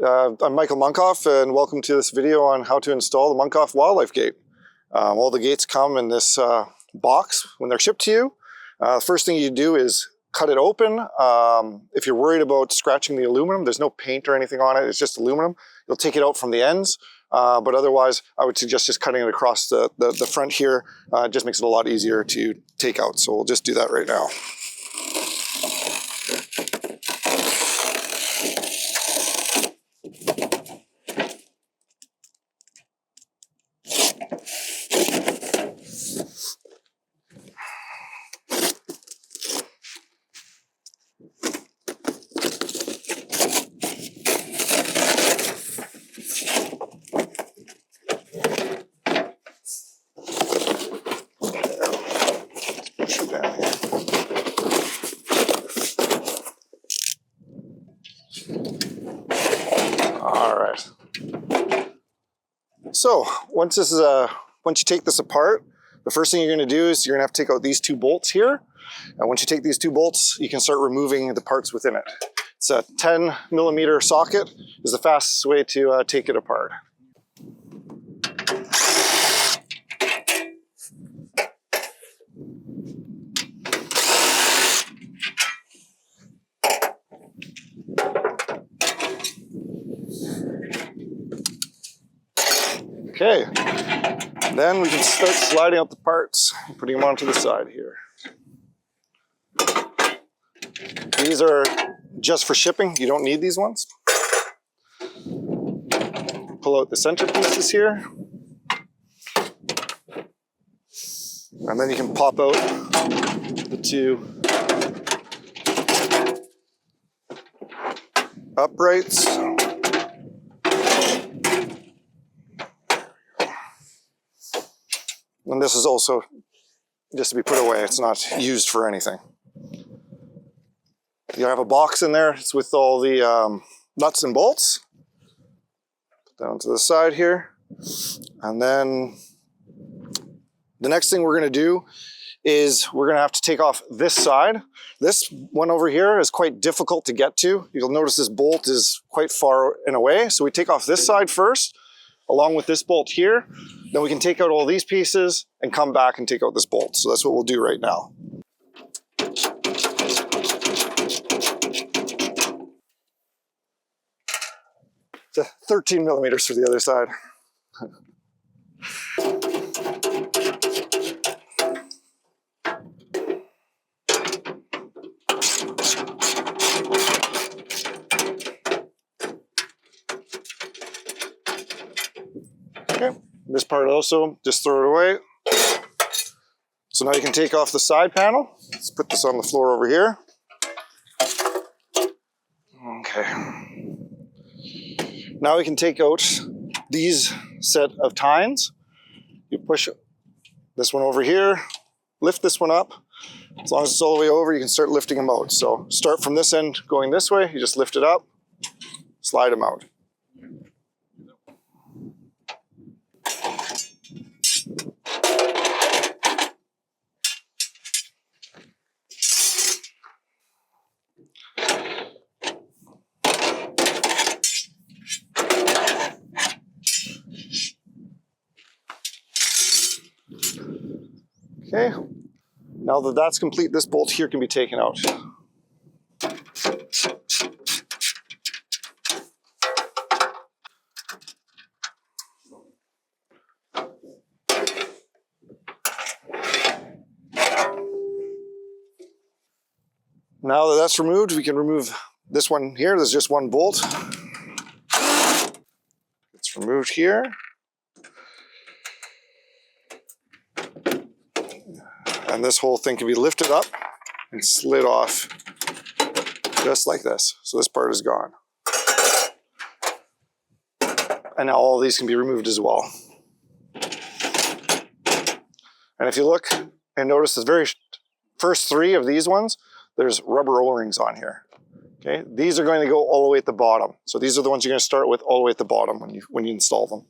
I'm Michael Munckhof, and welcome to this video on how to install the Munckhof wildlife gate. All the gates come in this box when they're shipped to you. The first thing you do is cut it open. If you're worried about scratching the aluminum, there's no paint or anything on it, it's just aluminum. You'll take it out from the ends, but otherwise I would suggest just cutting it across the front here. It just makes it a lot easier to take out, so we'll just do that right now. All right. So once you take this apart, the first thing you're going to do is you're going to have to take out these two bolts here. And once you take these two bolts, you can start removing the parts within it. It's a 10mm socket is the fastest way to take it apart. Okay, then we can start sliding out the parts, putting them onto the side here. These are just for shipping, you don't need these ones. Pull out the center pieces here. And then you can pop out the two uprights. And this is also just to be put away. It's not used for anything. You have a box in there. It's with all the nuts and bolts. Put down to the side here. And then the next thing we're going to do is we're going to have to take off this side. This one over here is quite difficult to get to. You'll notice this bolt is quite far and away. So we take off this side first, along with this bolt here. Then we can take out all these pieces and come back and take out this bolt. So that's what we'll do right now. It's a 13mm for the other side. Okay, this part also, just throw it away. So now you can take off the side panel. Let's put this on the floor over here. Okay. Now we can take out these set of tines. You push this one over here, lift this one up. As long as it's all the way over, you can start lifting them out. So start from this end going this way, you just lift it up, slide them out. Okay, now that that's complete, this bolt here can be taken out. Now that that's removed, we can remove this one here. There's just one bolt. It's removed here. And this whole thing can be lifted up and slid off just like this. So this part is gone. And now all of these can be removed as well. And if you look and notice the very first three of these ones, there's rubber O-rings on here. Okay, these are going to go all the way at the bottom. So these are the ones you're going to start with all the way at the bottom when you install them.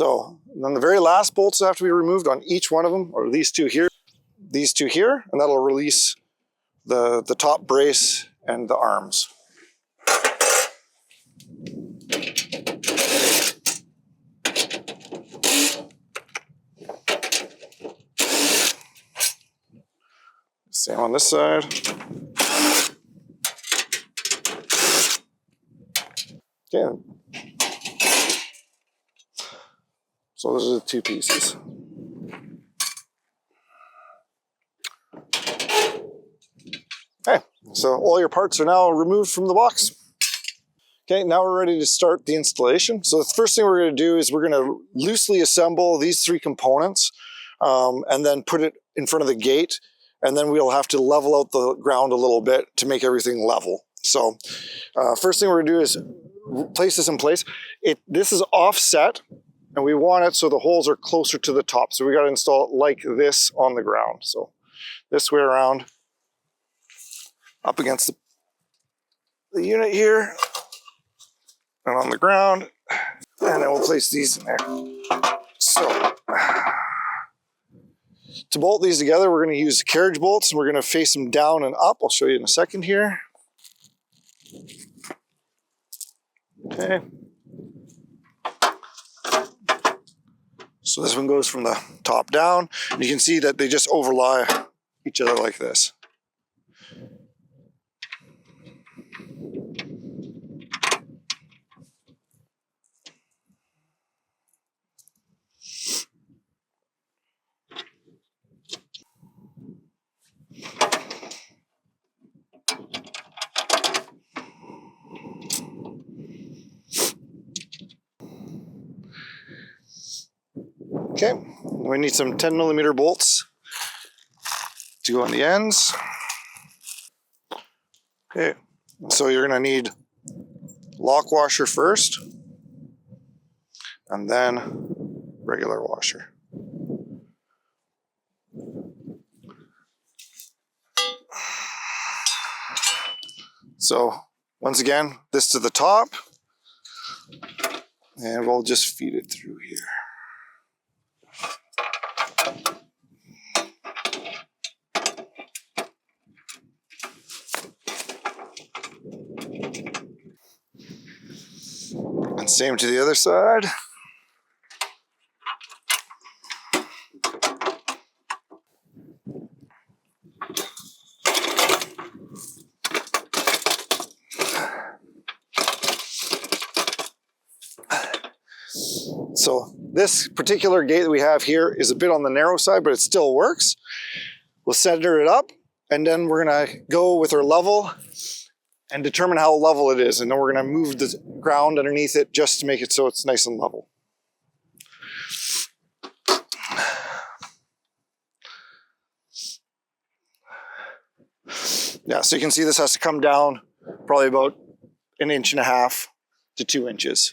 So then the very last bolts have to be removed on each one of them, or these two here, and that'll release the top brace and the arms. Same on this side. Okay. So those are the two pieces. Okay, so all your parts are now removed from the box. Okay, now we're ready to start the installation. So the first thing we're going to do is we're going to loosely assemble these three components and then put it in front of the gate. And then we'll have to level out the ground a little bit to make everything level. So first thing we're gonna do is place this in place. This is offset, and we want it so the holes are closer to the top. So we gotta install it like this on the ground. So this way around, up against the unit here, and on the ground. And then we'll place these in there. So, to bolt these together, we're going to use carriage bolts, and we're going to face them down and up. I'll show you in a second here. Okay. So this one goes from the top down. And you can see that they just overlie each other like this. Okay, we need some 10mm bolts to go on the ends. Okay, so you're going to need lock washer first, and then regular washer. So once again, this to the top, and we'll just feed it through here. And same to the other side. So this particular gate that we have here is a bit on the narrow side, but it still works. We'll center it up, and then we're gonna go with our level and determine how level it is. And then we're gonna move the ground underneath it just to make it so it's nice and level. Yeah, so you can see this has to come down probably about 1.5 to 2 inches.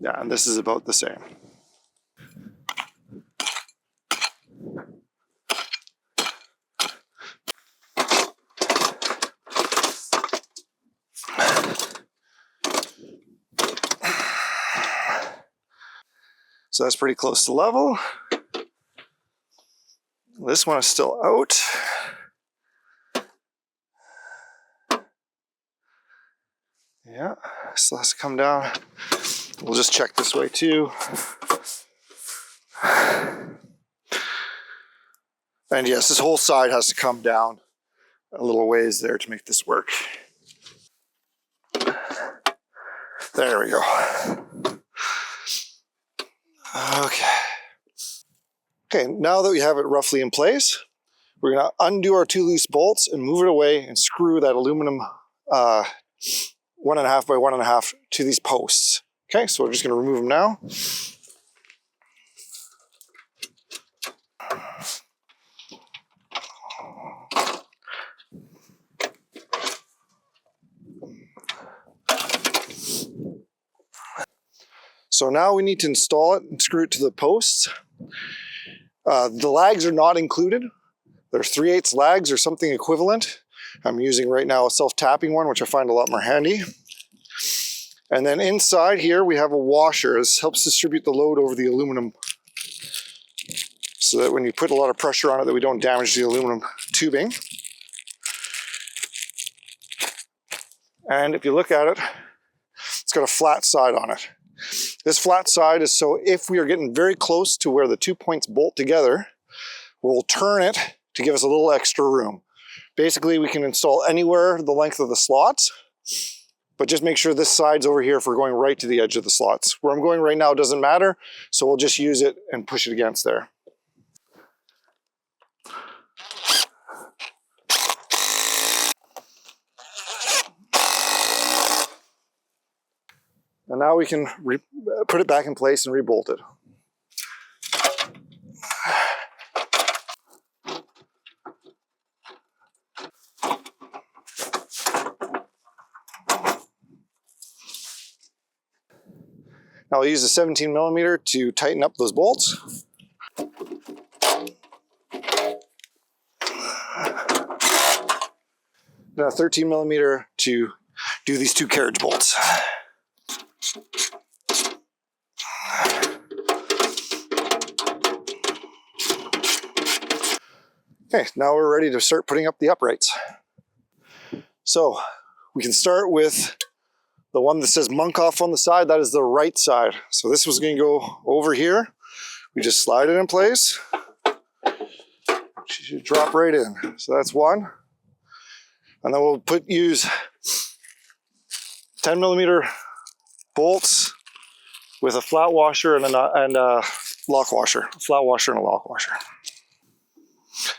Yeah, and this is about the same. So that's pretty close to level. This one is still out. Yeah, still has to come down. We'll just check this way too. And yes, this whole side has to come down a little ways there to make this work. There we go. Okay. Okay, now that we have it roughly in place, we're gonna undo our 2 loose bolts and move it away and screw that aluminum 1.5 by 1.5 to these posts. Okay, so we're just gonna remove them now. So now we need to install it and screw it to the posts. The lags are not included. They're 3/8 lags or something equivalent. I'm using right now a self-tapping one, which I find a lot more handy. And then inside here, we have a washer. This helps distribute the load over the aluminum so that when you put a lot of pressure on it, that we don't damage the aluminum tubing. And if you look at it, it's got a flat side on it. This flat side is so if we are getting very close to where the 2 points bolt together, we'll turn it to give us a little extra room. Basically, we can install anywhere the length of the slots, but just make sure this side's over here if we're going right to the edge of the slots. Where I'm going right now doesn't matter, so we'll just use it and push it against there. And now we can put it back in place and re-bolt it. Now I'll use a 17mm to tighten up those bolts. Now 13mm to do these 2 carriage bolts. Okay, now we're ready to start putting up the uprights. So we can start with the one that says Munckhof on the side. That is the right side. So this was going to go over here. We just slide it in place. She should drop right in. So that's one. And then we'll use 10mm bolts with a flat washer and a lock washer. A flat washer and a lock washer.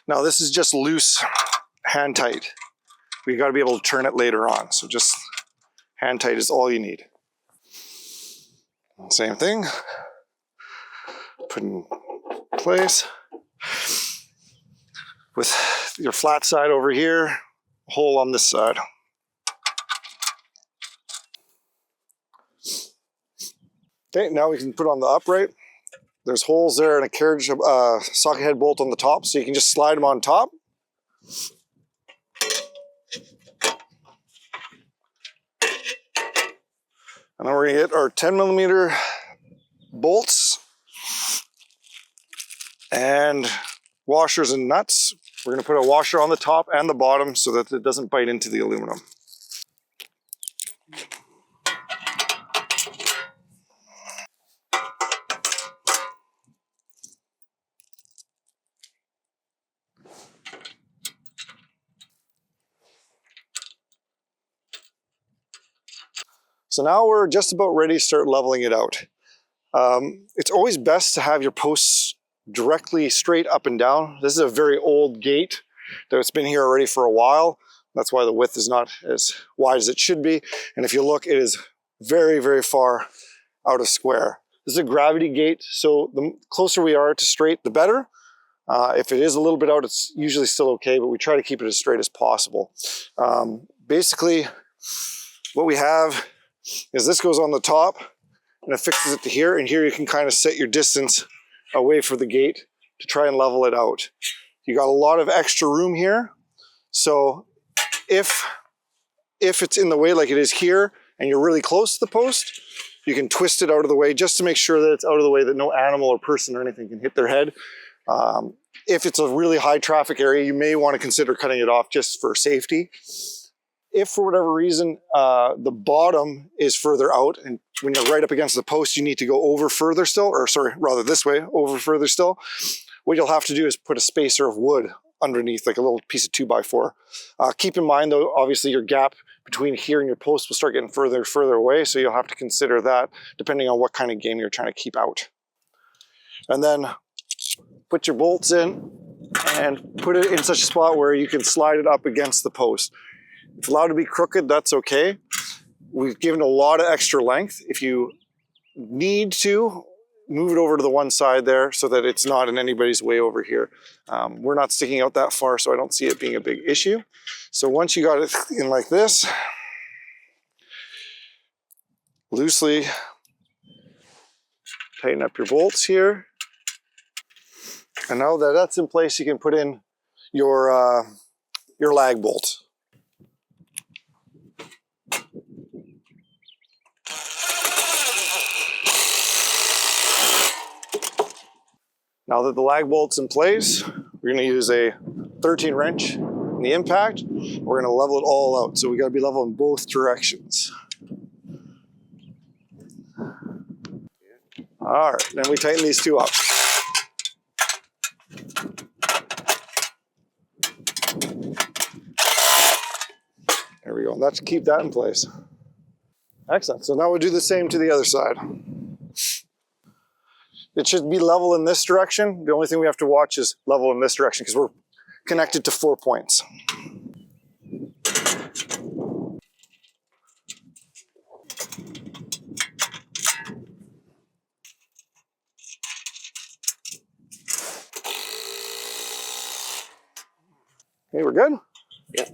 Now this is just loose, hand tight. We got to be able to turn it later on. So just hand tight is all you need. Same thing. Put in place. With your flat side over here, hole on this side. Okay, now we can put on the upright. There's holes there and a carriage socket head bolt on the top, so you can just slide them on top. And then we're gonna get our 10mm bolts and washers and nuts. We're gonna put a washer on the top and the bottom so that it doesn't bite into the aluminum. So now we're just about ready to start leveling it out. It's always best to have your posts directly straight up and down. This is a very old gate that's been here already for a while. That's why the width is not as wide as it should be. And if you look, it is very, very far out of square. This is a gravity gate, so the closer we are to straight, the better. If it is a little bit out, it's usually still okay, but we try to keep it as straight as possible. Basically, what we have is this goes on the top and it fixes it to here, and here you can kind of set your distance away from the gate to try and level it out. You got a lot of extra room here, so if it's in the way like it is here and you're really close to the post, you can twist it out of the way just to make sure that it's out of the way that no animal or person or anything can hit their head. If it's a really high traffic area, you may want to consider cutting it off just for safety. If for whatever reason the bottom is further out and when you're right up against the post, you need to go over further still, or sorry, rather this way, over further still, what you'll have to do is put a spacer of wood underneath, like a little piece of 2x4. Keep in mind though, obviously your gap between here and your post will start getting further and further away, so you'll have to consider that depending on what kind of game you're trying to keep out. And then put your bolts in and put it in such a spot where you can slide it up against the post. If it's allowed to be crooked, that's okay. We've given a lot of extra length. If you need to, move it over to the one side there so that it's not in anybody's way over here. We're not sticking out that far, so I don't see it being a big issue. So once you got it in like this, loosely tighten up your bolts here. And now that that's in place, you your lag bolt. Now that the lag bolt's in place, we're going to use a 13 wrench in the impact. We're going to level it all out. So we got to be level in both directions. All right, then we tighten these two up. There we go. Let's keep that in place. Excellent. So now we'll do the same to the other side. It should be level in this direction. The only thing we have to watch is level in this direction because we're connected to 4 points. Okay, we're good? Yeah.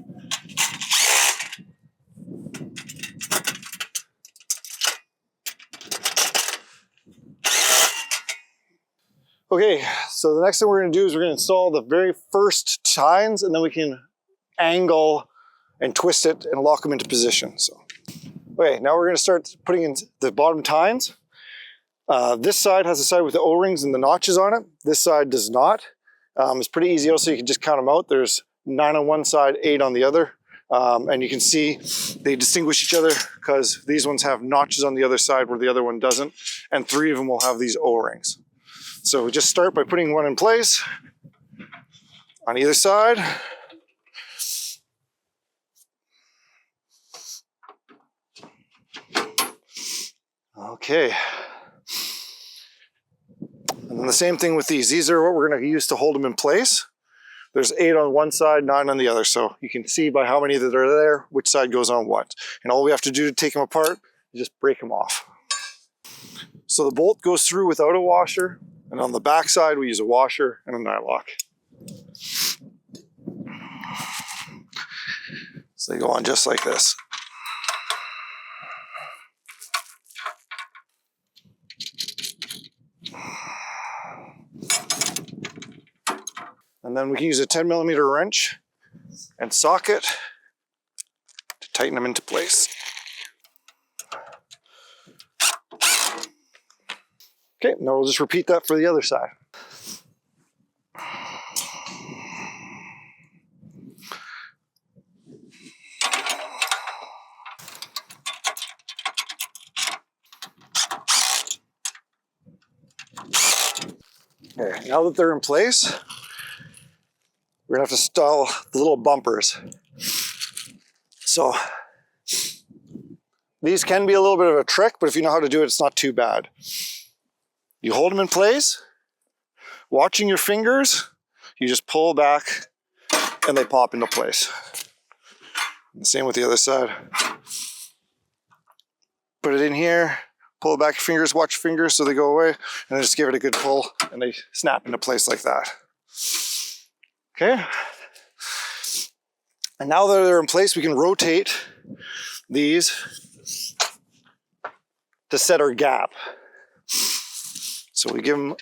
Okay, so the next thing we're going to do is we're going to install the very first tines, and then we can angle and twist it and lock them into position. So, okay, now we're going to start putting in the bottom tines. This side has a side with the O-rings and the notches on it. This side does not. It's pretty easy also, you can just count them out. There's 9 on one side, 8 on the other. And you can see they distinguish each other because these ones have notches on the other side where the other one doesn't. And 3 of them will have these O-rings. So we just start by putting one in place on either side. Okay. And then the same thing with these. These are what we're going to use to hold them in place. There's 8 on one side, 9 on the other. So you can see by how many that are there, which side goes on what. And all we have to do to take them apart is just break them off. So the bolt goes through without a washer. And on the back side, we use a washer and a nylock. So they go on just like this. And then we can use a 10mm wrench and socket to tighten them into place. Okay, now we'll just repeat that for the other side. Okay, now that they're in place, we're gonna have to install the little bumpers. So these can be a little bit of a trick, but if you know how to do it, it's not too bad. You hold them in place, watching your fingers, you just pull back and they pop into place. And the same with the other side. Put it in here, pull back your fingers, watch your fingers so they go away, and then just give it a good pull and they snap into place like that. Okay. And now that they're in place, we can rotate these to set our gap. So we give them,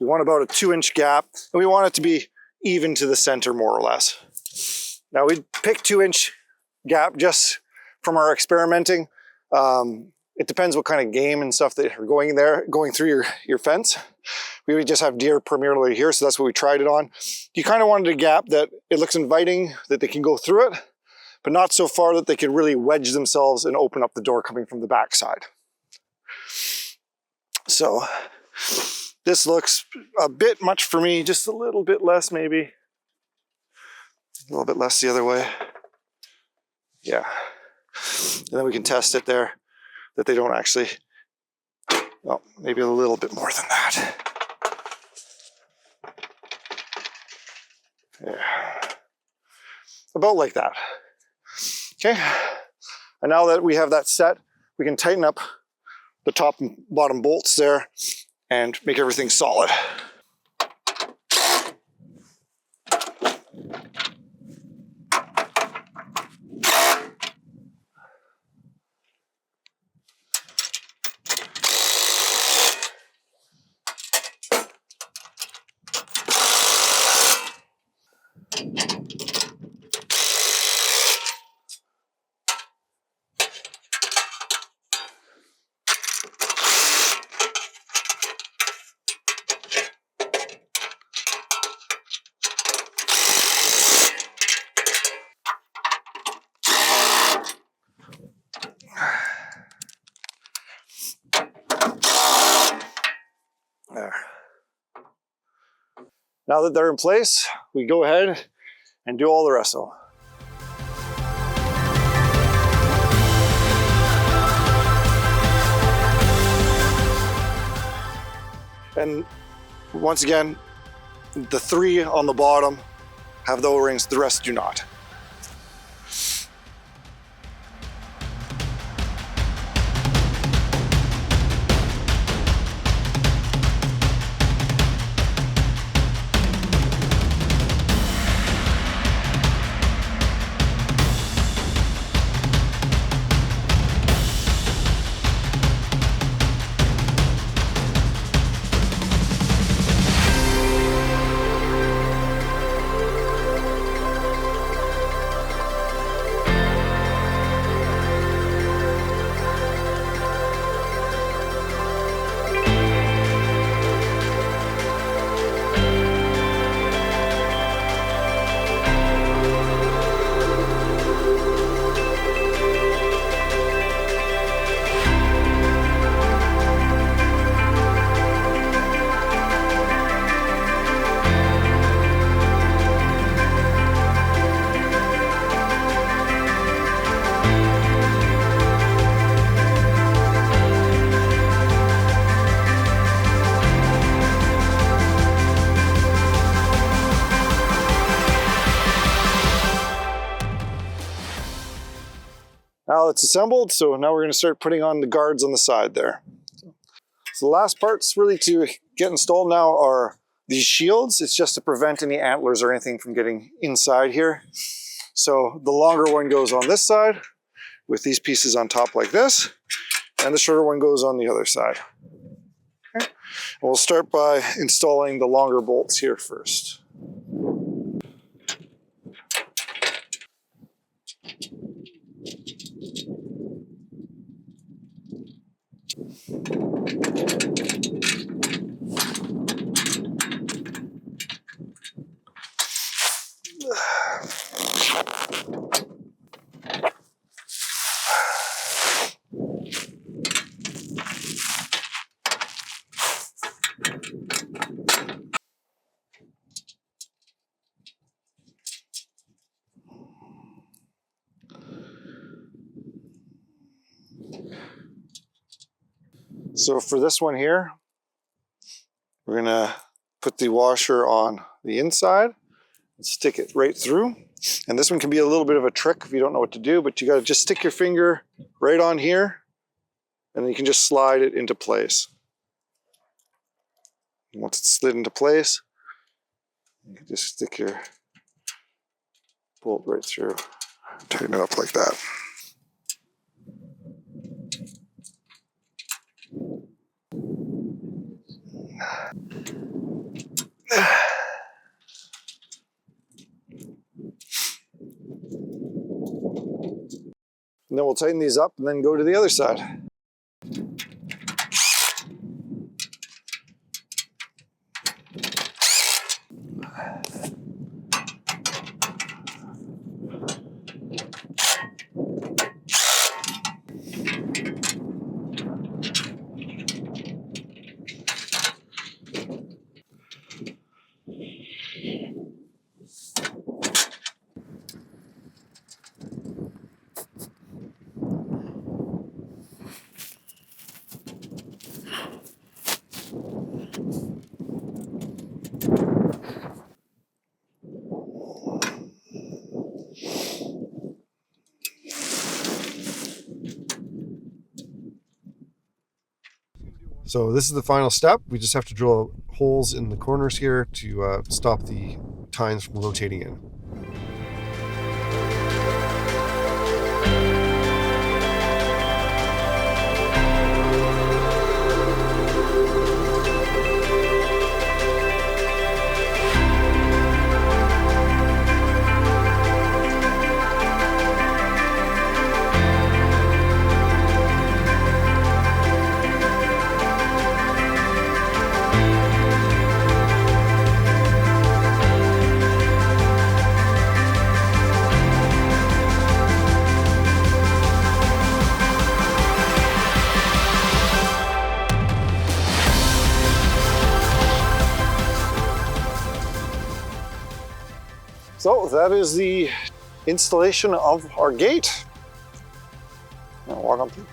we want about a 2-inch gap, and we want it to be even to the center more or less. Now we pick 2-inch gap just from our experimenting. It depends what kind of game and stuff that are going through your fence. We would just have deer primarily here, so that's what we tried it on. You kind of wanted a gap that it looks inviting, that they can go through it, but not so far that they could really wedge themselves and open up the door coming from the back side. So this looks a bit much for me, just a little bit less maybe. A little bit less the other way. Yeah. And then we can test it there, that they don't actually, well, maybe a little bit more than that. Yeah. About like that. Okay. And now that we have that set, we can tighten up the top and bottom bolts there and make everything solid. Now that they're in place, we go ahead and do all the rest of them. And once again, the 3 on the bottom have the O-rings, the rest do not. Now it's assembled, so now we're going to start putting on the guards on the side there. So the last parts really to get installed now are these shields. It's just to prevent any antlers or anything from getting inside here. So the longer one goes on this side with these pieces on top like this, and the shorter one goes on the other side. Okay. We'll start by installing the longer bolts here first. So for this one here, we're gonna put the washer on the inside and stick it right through. And this one can be a little bit of a trick if you don't know what to do, but you gotta just stick your finger right on here and then you can just slide it into place. And once it's slid into place, you can just stick your bolt right through. Tighten it up like that. And then we'll tighten these up and then go to the other side. So this is the final step. We just have to drill holes in the corners here to stop the tines from rotating in. So that is the installation of our gate. Now walk on through.